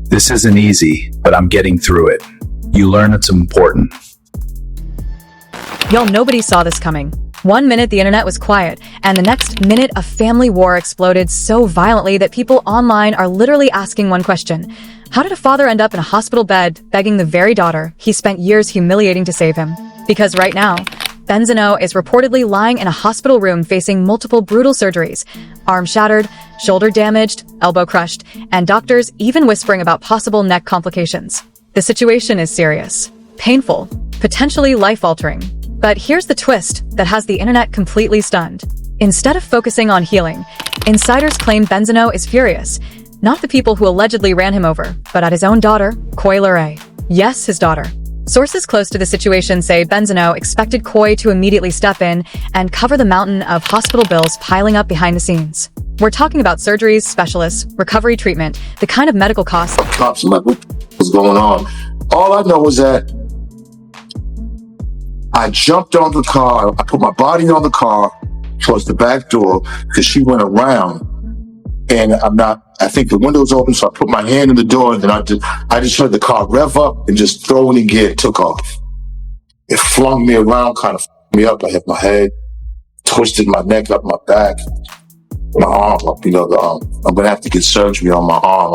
This isn't easy, but I'm getting through it. You learn it's important. Y'all, nobody saw this coming. 1 minute the internet was quiet, and the next minute a family war exploded so violently that people online are literally asking one question. How did a father end up in a hospital bed begging the very daughter he spent years humiliating to save him? Because right now, Benzino is reportedly lying in a hospital room facing multiple brutal surgeries, arm shattered, shoulder damaged, elbow crushed, and doctors even whispering about possible neck complications. The situation is serious, painful, potentially life-altering. But here's the twist that has the internet completely stunned. Instead of focusing on healing, insiders claim Benzino is furious, not the people who allegedly ran him over, but at his own daughter, Coi Leray. Yes, his daughter. Sources close to the situation say Benzino expected Coi to immediately step in and cover the mountain of hospital bills piling up behind the scenes. We're talking about surgeries, specialists, recovery treatment, the kind of medical costs. Cops, I'm like, what was going on? All I know is that I jumped on the car. I put my body on the car towards the back door because she went around, and I think the window was open, so I put my hand in the door, and then I just heard the car rev up and just throw in gear, took off. It flung me around, kind of me up. I hit my head, twisted my neck up, my back, my arm up. I'm gonna have to get surgery on my arm,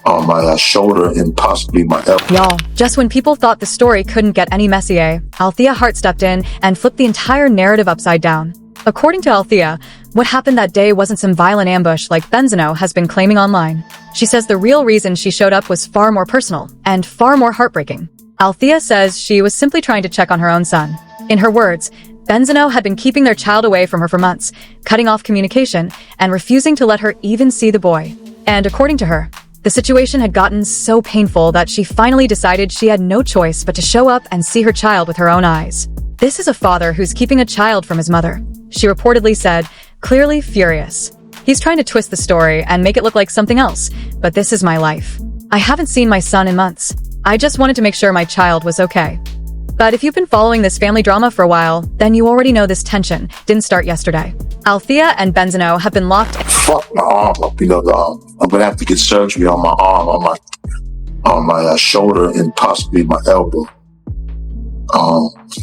on my shoulder, and possibly my elbow. Y'all, just when people thought the story couldn't get any messier, Althea Hart stepped in and flipped the entire narrative upside down. According to Althea, what happened that day wasn't some violent ambush like Benzino has been claiming online. She says the real reason she showed up was far more personal and far more heartbreaking. Althea says she was simply trying to check on her own son. In her words, Benzino had been keeping their child away from her for months, cutting off communication and refusing to let her even see the boy. And according to her, the situation had gotten so painful that she finally decided she had no choice but to show up and see her child with her own eyes. This is a father who's keeping a child from his mother, she reportedly said, clearly furious. He's trying to twist the story and make it look like something else, but this is my life. I haven't seen my son in months. I just wanted to make sure my child was okay. But if you've been following this family drama for a while, then you already know this tension didn't start yesterday. Althea and Benzino have been locked. Fuck my arm up, I'm gonna have to get surgery on my arm, on my shoulder, and possibly my elbow.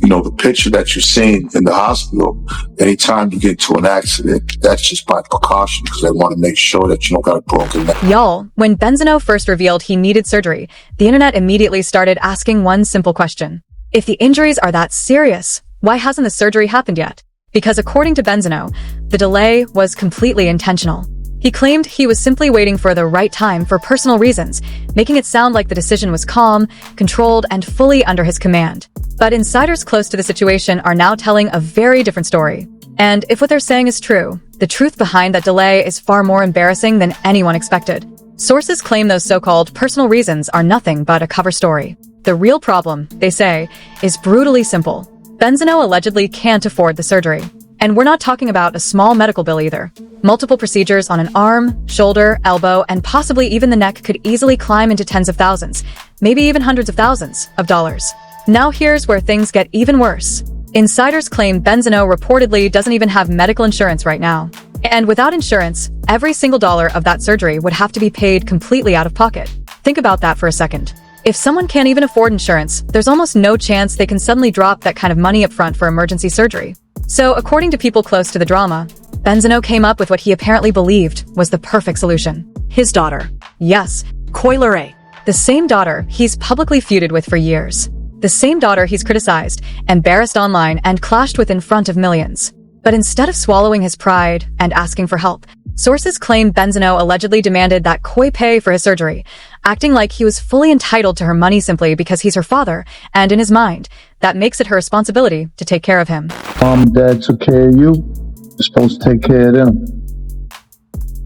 The picture that you're seeing in the hospital, anytime you get into an accident, that's just by precaution because they want to make sure that you don't got a broken neck. Y'all, when Benzino first revealed he needed surgery, the internet immediately started asking one simple question. If the injuries are that serious, why hasn't the surgery happened yet? Because according to Benzino, the delay was completely intentional. He claimed he was simply waiting for the right time for personal reasons, making it sound like the decision was calm, controlled, and fully under his command. But insiders close to the situation are now telling a very different story. And if what they're saying is true, the truth behind that delay is far more embarrassing than anyone expected. Sources claim those so-called personal reasons are nothing but a cover story. The real problem, they say, is brutally simple. Benzino allegedly can't afford the surgery. And we're not talking about a small medical bill either. Multiple procedures on an arm, shoulder, elbow, and possibly even the neck could easily climb into tens of thousands, maybe even hundreds of thousands of dollars. Now here's where things get even worse. Insiders claim Benzino reportedly doesn't even have medical insurance right now. And without insurance, every single dollar of that surgery would have to be paid completely out of pocket. Think about that for a second. If someone can't even afford insurance, there's almost no chance they can suddenly drop that kind of money up front for emergency surgery. So, according to people close to the drama, Benzino came up with what he apparently believed was the perfect solution. His daughter. Yes, Coi Leray. The same daughter he's publicly feuded with for years. The same daughter he's criticized, embarrassed online, and clashed with in front of millions. But instead of swallowing his pride and asking for help, sources claim Benzino allegedly demanded that Coi pay for his surgery, acting like he was fully entitled to her money simply because he's her father, and in his mind, that makes it her responsibility to take care of him. Mom and Dad took care of you. You're supposed to take care of them.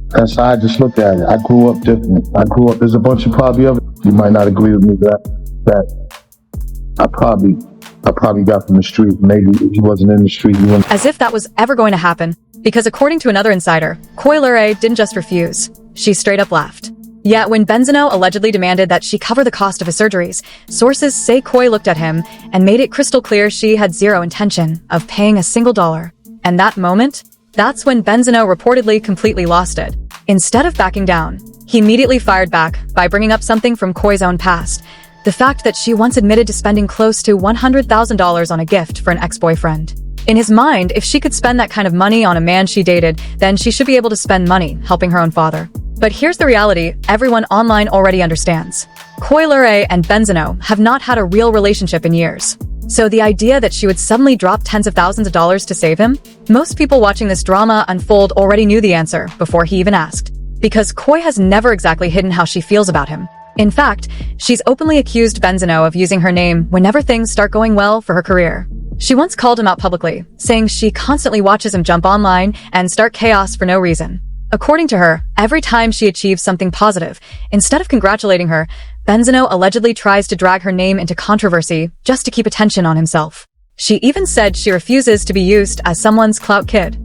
That's how I just look at it. I grew up different. There's a bunch of probably other, you might not agree with me, that I probably got from the street. Maybe if he wasn't in the street, he wouldn't. As if that was ever going to happen, because according to another insider, Coi Leray didn't just refuse, she straight up laughed. Yet when Benzino allegedly demanded that she cover the cost of his surgeries, sources say Coi looked at him and made it crystal clear she had zero intention of paying a single dollar. And that moment, that's when Benzino reportedly completely lost it. Instead of backing down, he immediately fired back by bringing up something from Coi's own past. The fact that she once admitted to spending close to $100,000 on a gift for an ex-boyfriend. In his mind, if she could spend that kind of money on a man she dated, then she should be able to spend money helping her own father. But here's the reality everyone online already understands. Coi Leray and Benzino have not had a real relationship in years. So the idea that she would suddenly drop tens of thousands of dollars to save him? Most people watching this drama unfold already knew the answer before he even asked. Because Coi has never exactly hidden how she feels about him. In fact, she's openly accused Benzino of using her name whenever things start going well for her career. She once called him out publicly, saying she constantly watches him jump online and start chaos for no reason. According to her, every time she achieves something positive, instead of congratulating her, Benzino allegedly tries to drag her name into controversy just to keep attention on himself. She even said she refuses to be used as someone's clout kid.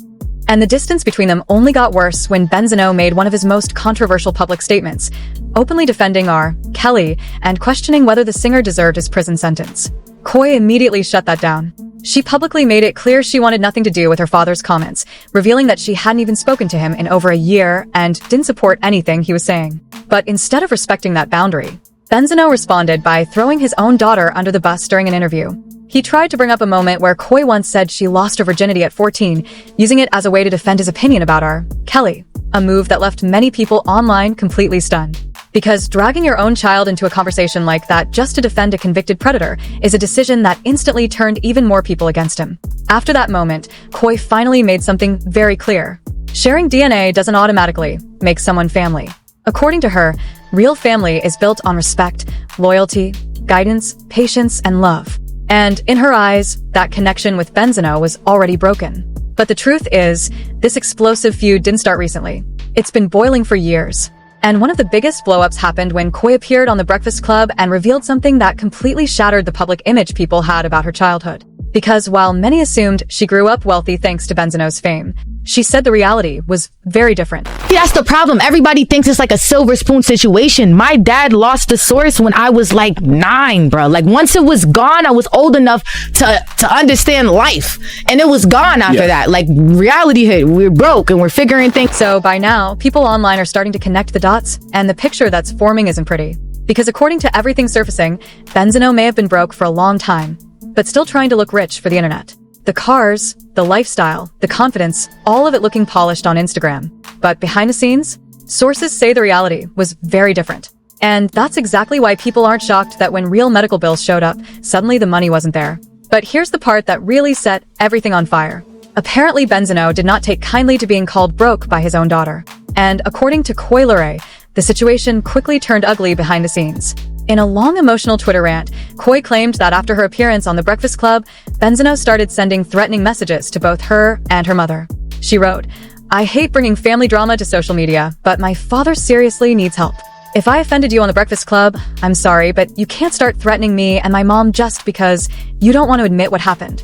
And the distance between them only got worse when Benzino made one of his most controversial public statements, openly defending R. Kelly and questioning whether the singer deserved his prison sentence. Coi immediately shut that down. She publicly made it clear she wanted nothing to do with her father's comments, revealing that she hadn't even spoken to him in over a year and didn't support anything he was saying. But instead of respecting that boundary, Benzino responded by throwing his own daughter under the bus during an interview. He tried to bring up a moment where Coi once said she lost her virginity at 14, using it as a way to defend his opinion about R. Kelly, a move that left many people online completely stunned. Because dragging your own child into a conversation like that just to defend a convicted predator is a decision that instantly turned even more people against him. After that moment, Coi finally made something very clear. Sharing DNA doesn't automatically make someone family. According to her, real family is built on respect, loyalty, guidance, patience, and love. And in her eyes, that connection with Benzino was already broken. But the truth is, this explosive feud didn't start recently. It's been boiling for years. And one of the biggest blow-ups happened when Coi appeared on The Breakfast Club and revealed something that completely shattered the public image people had about her childhood. Because while many assumed she grew up wealthy thanks to Benzino's fame, she said the reality was very different. That's the problem. Everybody thinks it's like a silver spoon situation. My dad lost the source when I was like 9, bro. Like once it was gone, I was old enough to understand life. And it was gone after that. Like reality hit. We're broke and we're figuring things. So by now, people online are starting to connect the dots, and the picture that's forming isn't pretty. Because according to everything surfacing, Benzino may have been broke for a long time, but still trying to look rich for the internet. The cars, the lifestyle, the confidence, all of it looking polished on Instagram. But behind the scenes, sources say the reality was very different. And that's exactly why people aren't shocked that when real medical bills showed up, suddenly the money wasn't there. But here's the part that really set everything on fire. Apparently Benzino did not take kindly to being called broke by his own daughter. And according to Coi Leray, the situation quickly turned ugly behind the scenes. In a long emotional Twitter rant, Coi claimed that after her appearance on The Breakfast Club, Benzino started sending threatening messages to both her and her mother. She wrote, "I hate bringing family drama to social media, but my father seriously needs help. If I offended you on The Breakfast Club, I'm sorry, but you can't start threatening me and my mom just because you don't want to admit what happened."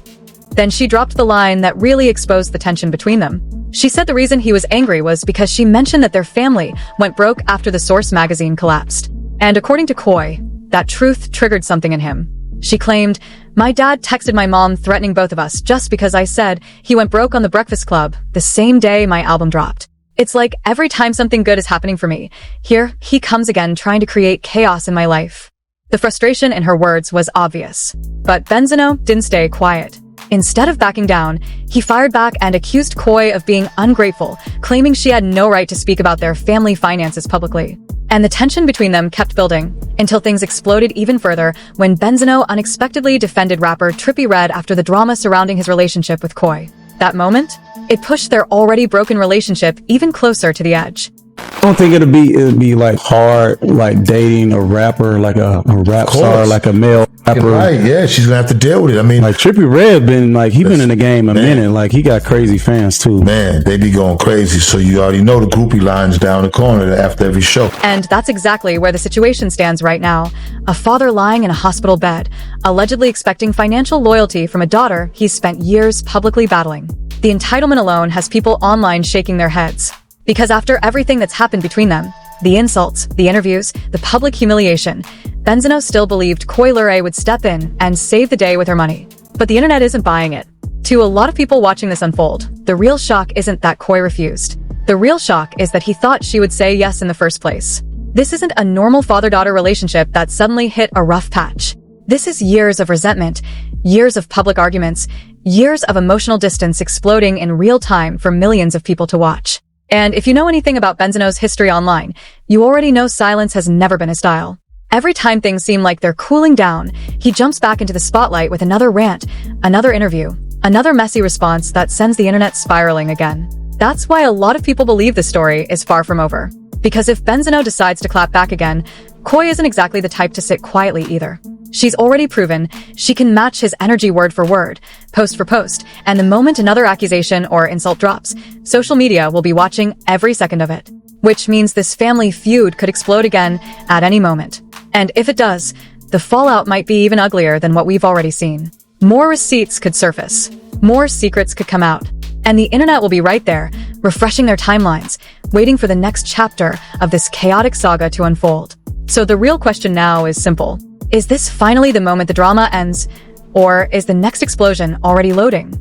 Then she dropped the line that really exposed the tension between them. She said the reason he was angry was because she mentioned that their family went broke after the Source magazine collapsed. And according to Coi, that truth triggered something in him. She claimed, "My dad texted my mom threatening both of us just because I said he went broke on The Breakfast Club the same day my album dropped. It's like every time something good is happening for me, here he comes again trying to create chaos in my life." The frustration in her words was obvious. But Benzino didn't stay quiet. Instead of backing down, he fired back and accused Coi of being ungrateful, claiming she had no right to speak about their family finances publicly. And the tension between them kept building, until things exploded even further when Benzino unexpectedly defended rapper Trippie Redd after the drama surrounding his relationship with Coi. That moment, it pushed their already broken relationship even closer to the edge. I don't think it'd be like hard, like dating a rapper, like a rap star, like a male rapper. Right, yeah, she's gonna have to deal with it. I mean, like Trippie Redd been like, he been in the game a minute. Like he got crazy fans too. Man, they be going crazy. So you already know the groupie lines down the corner after every show. And that's exactly where the situation stands right now. A father lying in a hospital bed, allegedly expecting financial loyalty from a daughter he's spent years publicly battling. The entitlement alone has people online shaking their heads. Because after everything that's happened between them, the insults, the interviews, the public humiliation, Benzino still believed Coi Leray would step in and save the day with her money. But the internet isn't buying it. To a lot of people watching this unfold, the real shock isn't that Coi refused. The real shock is that he thought she would say yes in the first place. This isn't a normal father-daughter relationship that suddenly hit a rough patch. This is years of resentment, years of public arguments, years of emotional distance exploding in real time for millions of people to watch. And if you know anything about Benzino's history online, you already know silence has never been his style. Every time things seem like they're cooling down, he jumps back into the spotlight with another rant, another interview, another messy response that sends the internet spiraling again. That's why a lot of people believe the story is far from over. Because if Benzino decides to clap back again, Coi isn't exactly the type to sit quietly either. She's already proven she can match his energy word for word, post for post, and the moment another accusation or insult drops, social media will be watching every second of it. Which means this family feud could explode again at any moment. And if it does, the fallout might be even uglier than what we've already seen. More receipts could surface, more secrets could come out, and the internet will be right there, refreshing their timelines, waiting for the next chapter of this chaotic saga to unfold. So the real question now is simple. Is this finally the moment the drama ends, or is the next explosion already loading?